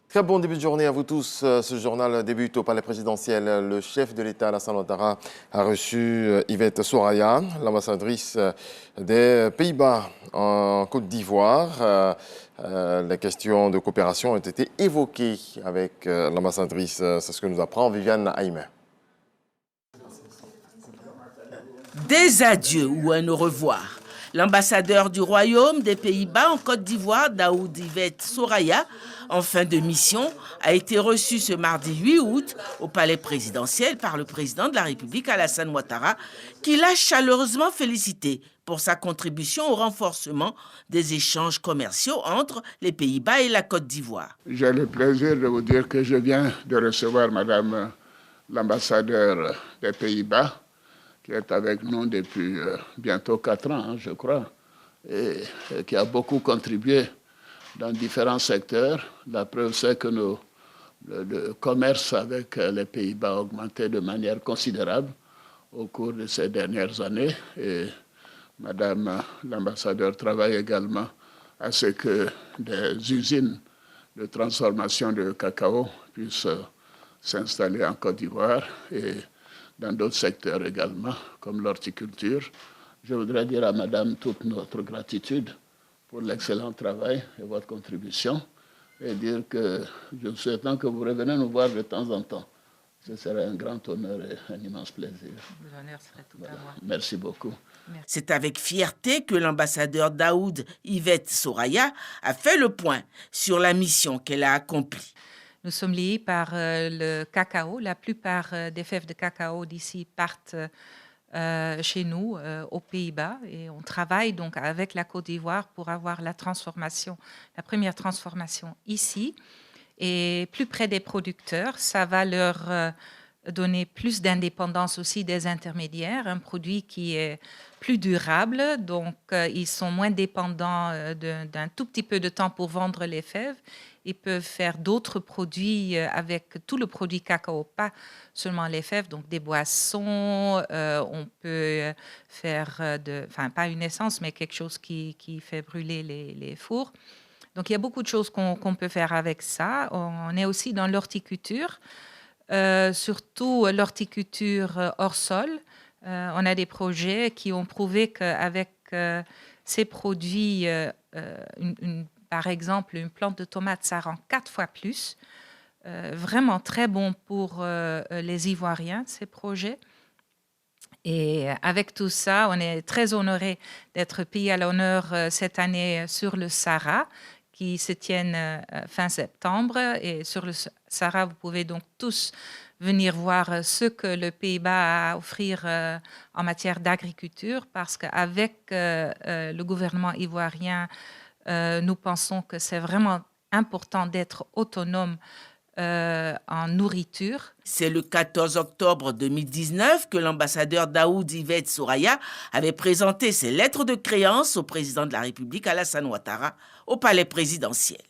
Très bon début de journée à vous tous. Ce journal débute au palais présidentiel. Le chef de l'État, Alassane Ouattara, a reçu Yvette Soraya, l'ambassadrice des Pays-Bas en Côte d'Ivoire. Les questions de coopération ont été évoquées avec l'ambassadrice. C'est ce que nous apprend Viviane Haïmen. Des adieux ou un au revoir. L'ambassadeur du Royaume des Pays-Bas en Côte d'Ivoire, Daoud Yvette Soraya, en fin de mission, a été reçu ce mardi 8 août au palais présidentiel par le président de la République, Alassane Ouattara, qui l'a chaleureusement félicité pour sa contribution au renforcement des échanges commerciaux entre les Pays-Bas et la Côte d'Ivoire. J'ai le plaisir de vous dire que je viens de recevoir Madame l'ambassadeur des Pays-Bas, qui est avec nous depuis bientôt 4 ans, je crois, et qui a beaucoup contribué dans différents secteurs. La preuve, c'est que le commerce avec les Pays-Bas a augmenté de manière considérable au cours de ces dernières années. Et Madame l'ambassadeur travaille également à ce que des usines de transformation de cacao puissent s'installer en Côte d'Ivoire et dans d'autres secteurs également, comme l'horticulture. Je voudrais dire à Madame toute notre gratitude pour l'excellent travail et votre contribution, et dire que je souhaite que vous reveniez nous voir de temps en temps. Ce serait un grand honneur et un immense plaisir. L'honneur serait tout à moi. Merci beaucoup. C'est avec fierté que l'ambassadeur Daoud Yvette Soraya a fait le point sur la mission qu'elle a accomplie. Nous sommes liés par le cacao. La plupart des fèves de cacao d'ici partent chez nous, aux Pays-Bas. Et on travaille donc avec la Côte d'Ivoire pour avoir la première transformation ici. Et plus près des producteurs, ça va leur donner plus d'indépendance aussi des intermédiaires, un produit qui est plus durable, donc ils sont moins dépendants d'un tout petit peu de temps pour vendre les fèves. Ils peuvent faire d'autres produits avec tout le produit cacao, pas seulement les fèves, donc des boissons, on peut faire, pas une essence, mais quelque chose qui fait brûler les fours. Donc il y a beaucoup de choses qu'on peut faire avec ça. On est aussi dans l'horticulture, surtout l'horticulture hors sol. On a des projets qui ont prouvé qu'avec ces produits, par exemple, une plante de tomate, ça rend 4 fois plus. Vraiment très bon pour les Ivoiriens, ces projets. Et avec tout ça, on est très honorés d'être payés à l'honneur cette année sur le Sahara, qui se tiennent fin septembre. Et sur le Sahara, vous pouvez donc tous venir voir ce que le Pays-Bas a à offrir en matière d'agriculture, parce qu'avec le gouvernement ivoirien, nous pensons que c'est vraiment important d'être autonome en nourriture. C'est le 14 octobre 2019 que l'ambassadeur Daoud Yvette Soraya avait présenté ses lettres de créance au président de la République, Alassane Ouattara, au palais présidentiel.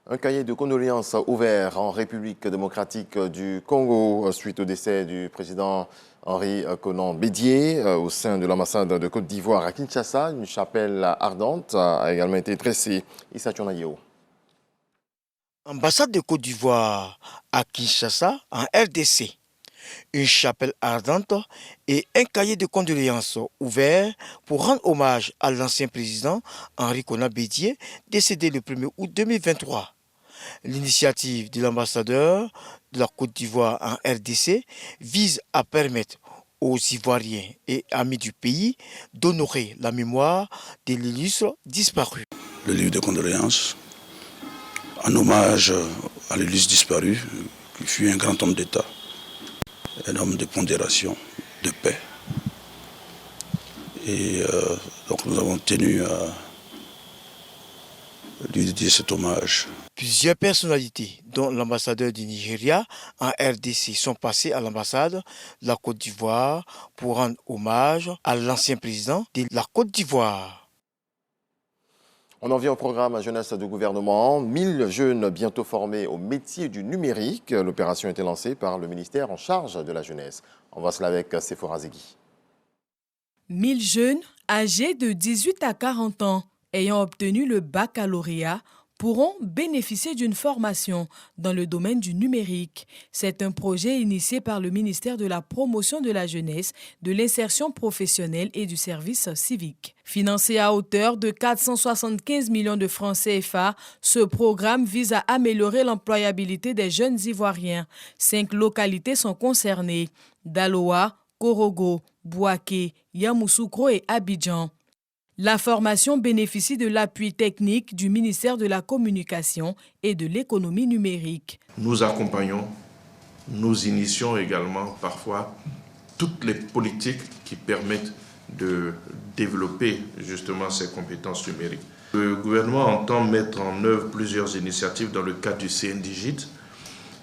Un cahier de condoléances ouvert en République démocratique du Congo suite au décès du président Henri Konan Bédié au sein de l'ambassade de Côte d'Ivoire à Kinshasa. Une chapelle ardente a également été dressée. Issa Tchonayeo. Ambassade de Côte d'Ivoire à Kinshasa, en RDC. Une chapelle ardente et un cahier de condoléances ouvert pour rendre hommage à l'ancien président Henri Konan Bédié, décédé le 1er août 2023. L'initiative de l'ambassadeur de la Côte d'Ivoire en RDC vise à permettre aux Ivoiriens et amis du pays d'honorer la mémoire de l'illustre disparu. Le livre de condoléances en hommage à l'illustre disparu, qui fut un grand homme d'État, un homme de pondération, de paix. Et donc nous avons tenu à lui dédier cet hommage. Plusieurs personnalités, dont l'ambassadeur du Nigeria en RDC, sont passées à l'ambassade de la Côte d'Ivoire pour rendre hommage à l'ancien président de la Côte d'Ivoire. On en vient au programme Jeunesse de gouvernement. 1000 jeunes bientôt formés au métier du numérique. L'opération a été lancée par le ministère en charge de la jeunesse. On voit cela avec Sephora Zegui. 1000 jeunes âgés de 18 à 40 ans ayant obtenu le baccalauréat pourront bénéficier d'une formation dans le domaine du numérique. C'est un projet initié par le ministère de la Promotion de la Jeunesse, de l'Insertion professionnelle et du Service civique. Financé à hauteur de 475 millions de francs CFA, ce programme vise à améliorer l'employabilité des jeunes Ivoiriens. 5 localités sont concernées: Daloa, Korogo, Bouaké, Yamoussoukro et Abidjan. La formation bénéficie de l'appui technique du ministère de la Communication et de l'Économie numérique. Nous accompagnons, nous initions également parfois toutes les politiques qui permettent de développer justement ces compétences numériques. Le gouvernement entend mettre en œuvre plusieurs initiatives dans le cadre du CNDIGIT,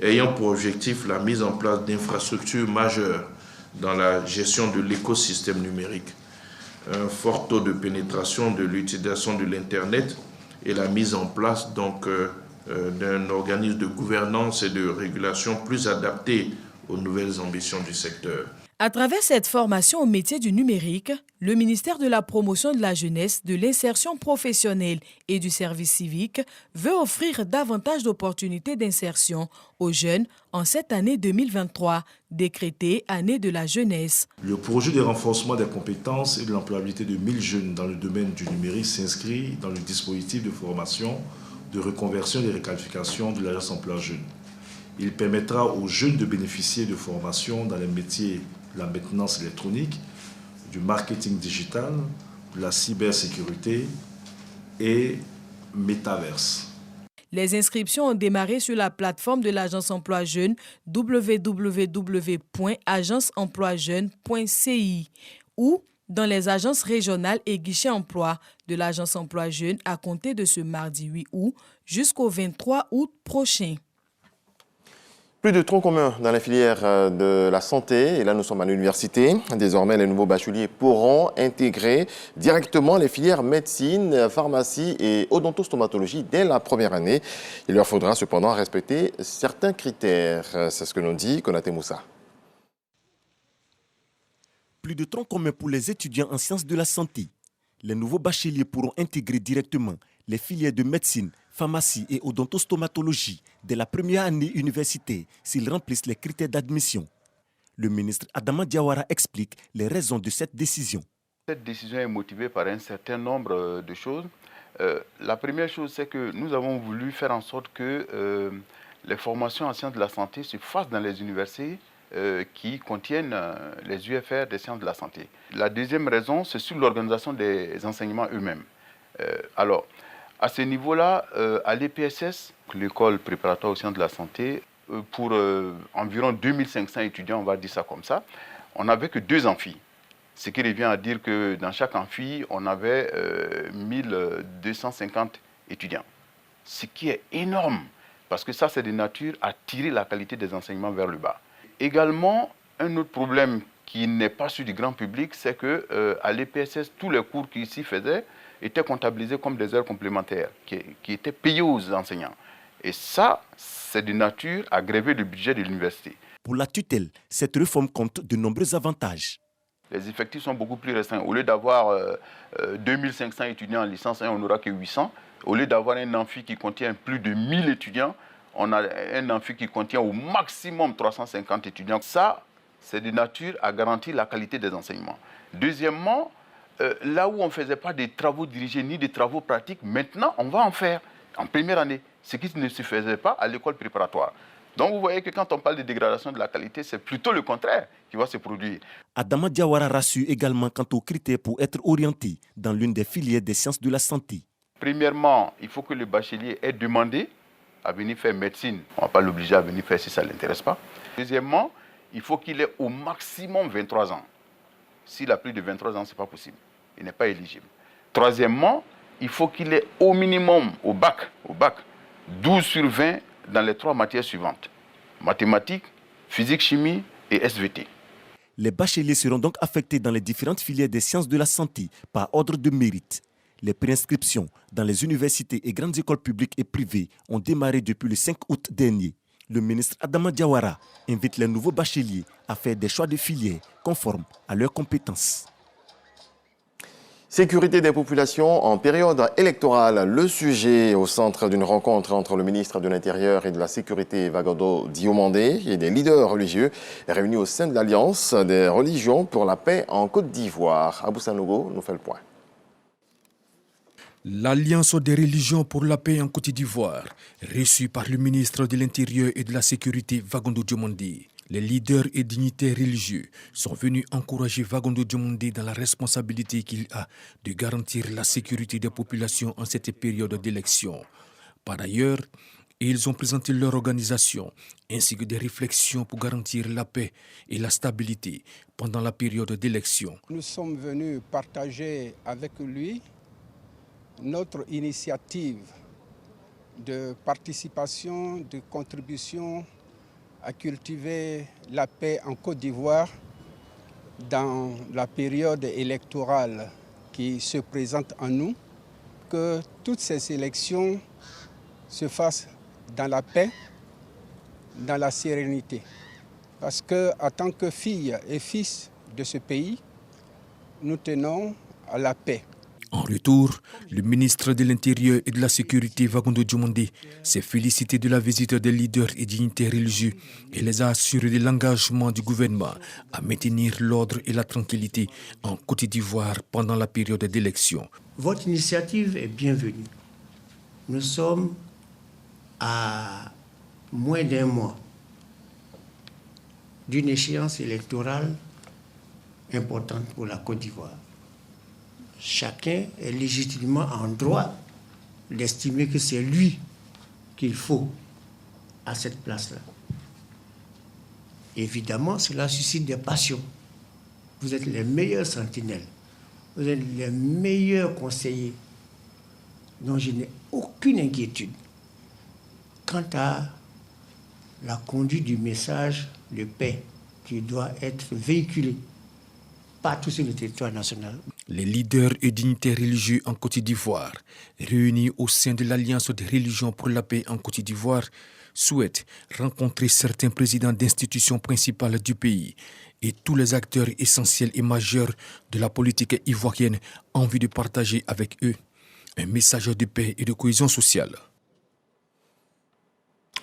ayant pour objectif la mise en place d'infrastructures majeures dans la gestion de l'écosystème numérique. Un fort taux de pénétration de l'utilisation de l'Internet et la mise en place d'un organisme de gouvernance et de régulation plus adapté aux nouvelles ambitions du secteur. À travers cette formation au métier du numérique, le ministère de la Promotion de la Jeunesse, de l'Insertion professionnelle et du Service civique veut offrir davantage d'opportunités d'insertion aux jeunes en cette année 2023, décrétée année de la jeunesse. Le projet de renforcement des compétences et de l'employabilité de 1000 jeunes dans le domaine du numérique s'inscrit dans le dispositif de formation, de reconversion et de réqualification de l'agence emploi jeune. Il permettra aux jeunes de bénéficier de formations dans les métiers de la maintenance électronique, du marketing digital, de la cybersécurité et métaverse. Les inscriptions ont démarré sur la plateforme de l'Agence Emploi Jeune www.agenceemploijeune.ci ou dans les agences régionales et guichets emploi de l'Agence Emploi Jeune à compter de ce mardi 8 août jusqu'au 23 août prochain. Plus de troncs communs dans la filière de la santé. Et là, nous sommes à l'université. Désormais, les nouveaux bacheliers pourront intégrer directement les filières médecine, pharmacie et odontostomatologie dès la première année. Il leur faudra cependant respecter certains critères. C'est ce que nous dit Konaté Moussa. Plus de troncs communs pour les étudiants en sciences de la santé. Les nouveaux bacheliers pourront intégrer directement les filières de médecine, pharmacie et odontostomatologie dès la première année universitaire s'ils remplissent les critères d'admission. Le ministre Adama Diawara explique les raisons de cette décision. Cette décision est motivée par un certain nombre de choses. La première chose, c'est que nous avons voulu faire en sorte que les formations en sciences de la santé se fassent dans les universités qui contiennent les UFR des sciences de la santé. La deuxième raison, c'est sur l'organisation des enseignements eux-mêmes. Alors, à ce niveau-là, à l'EPSS, l'école préparatoire aux sciences de la santé, pour environ 2500 étudiants, on va dire ça comme ça, on n'avait que 2 amphis. Ce qui revient à dire que dans chaque amphi, on avait 1250 étudiants. Ce qui est énorme, parce que ça, c'est de nature à tirer la qualité des enseignements vers le bas. Également, un autre problème qui n'est pas sur du grand public, c'est qu'à l'EPSS, tous les cours qui s'y faisaient étaient comptabilisés comme des heures complémentaires, qui étaient payées aux enseignants. Et ça, c'est de nature à gréver le budget de l'université. Pour la tutelle, cette réforme compte de nombreux avantages. Les effectifs sont beaucoup plus restreints. Au lieu d'avoir 2500 étudiants en licence 1, on n'aura que 800. Au lieu d'avoir un amphi qui contient plus de 1000 étudiants, on a un amphi qui contient au maximum 350 étudiants. Ça, c'est de nature à garantir la qualité des enseignements. Deuxièmement, là où on ne faisait pas des travaux dirigés ni des travaux pratiques, maintenant, on va en faire en première année, ce qui ne se faisait pas à l'école préparatoire. Donc, vous voyez que quand on parle de dégradation de la qualité, c'est plutôt le contraire qui va se produire. Adama Diawara rassure également quant aux critères pour être orienté dans l'une des filières des sciences de la santé. Premièrement, il faut que le bachelier ait demandé à venir faire médecine. On ne va pas l'obliger à venir faire si ça ne l'intéresse pas. Deuxièmement, il faut qu'il ait au maximum 23 ans. S'il a plus de 23 ans, ce n'est pas possible. Il n'est pas éligible. Troisièmement, il faut qu'il ait au minimum, au bac, 12 sur 20 dans les 3 matières suivantes. Mathématiques, physique, chimie et SVT. Les bacheliers seront donc affectés dans les différentes filières des sciences de la santé par ordre de mérite. Les préinscriptions dans les universités et grandes écoles publiques et privées ont démarré depuis le 5 août dernier. Le ministre Adama Diawara invite les nouveaux bacheliers à faire des choix de filières conformes à leurs compétences. Sécurité des populations en période électorale. Le sujet au centre d'une rencontre entre le ministre de l'Intérieur et de la Sécurité, Vagando Diomandé, et des leaders religieux réunis au sein de l'Alliance des religions pour la paix en Côte d'Ivoire. Abou Sanogo nous fait le point. L'Alliance des religions pour la paix en Côte d'Ivoire, reçue par le ministre de l'Intérieur et de la Sécurité, Vagando Diomandé. Les leaders et dignitaires religieux sont venus encourager Vagando Diomandé dans la responsabilité qu'il a de garantir la sécurité des populations en cette période d'élection. Par ailleurs, ils ont présenté leur organisation ainsi que des réflexions pour garantir la paix et la stabilité pendant la période d'élection. Nous sommes venus partager avec lui notre initiative de participation, de contribution à cultiver la paix en Côte d'Ivoire dans la période électorale qui se présente en nous, que toutes ces élections se fassent dans la paix, dans la sérénité. Parce qu'en tant que filles et fils de ce pays, nous tenons à la paix. En retour, le ministre de l'Intérieur et de la Sécurité, Vagando Diomandé, s'est félicité de la visite des leaders et dignitaires religieux et les a assurés de l'engagement du gouvernement à maintenir l'ordre et la tranquillité en Côte d'Ivoire pendant la période d'élection. Votre initiative est bienvenue. Nous sommes à moins d'un mois d'une échéance électorale importante pour la Côte d'Ivoire. Chacun est légitimement en droit d'estimer que c'est lui qu'il faut à cette place-là. Évidemment, cela suscite des passions. Vous êtes les meilleurs sentinelles, vous êtes les meilleurs conseillers, dont je n'ai aucune inquiétude quant à la conduite du message de paix qui doit être véhiculé partout sur le territoire national. Les leaders et dignitaires religieux en Côte d'Ivoire, réunis au sein de l'Alliance des religions pour la paix en Côte d'Ivoire, souhaitent rencontrer certains présidents d'institutions principales du pays et tous les acteurs essentiels et majeurs de la politique ivoirienne en vue de partager avec eux un message de paix et de cohésion sociale.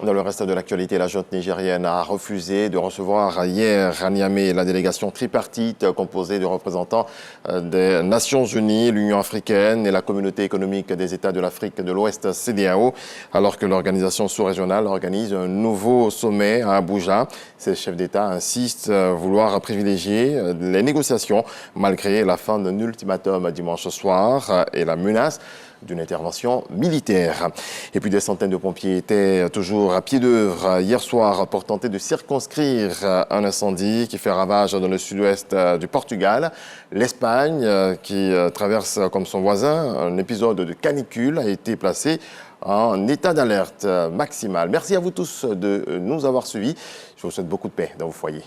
Dans le reste de l'actualité, la junte nigérienne a refusé de recevoir hier à Niamey la délégation tripartite composée de représentants des Nations Unies, l'Union africaine et la communauté économique des États de l'Afrique de l'Ouest, CEDEAO, alors que l'organisation sous-régionale organise un nouveau sommet à Abuja. Ces chefs d'État insistent vouloir privilégier les négociations malgré la fin d'un ultimatum dimanche soir et la menace d'une intervention militaire. Et puis des centaines de pompiers étaient toujours à pied d'œuvre hier soir pour tenter de circonscrire un incendie qui fait ravage dans le sud-ouest du Portugal. L'Espagne, qui traverse comme son voisin un épisode de canicule, a été placée en état d'alerte maximale. Merci à vous tous de nous avoir suivis. Je vous souhaite beaucoup de paix dans vos foyers.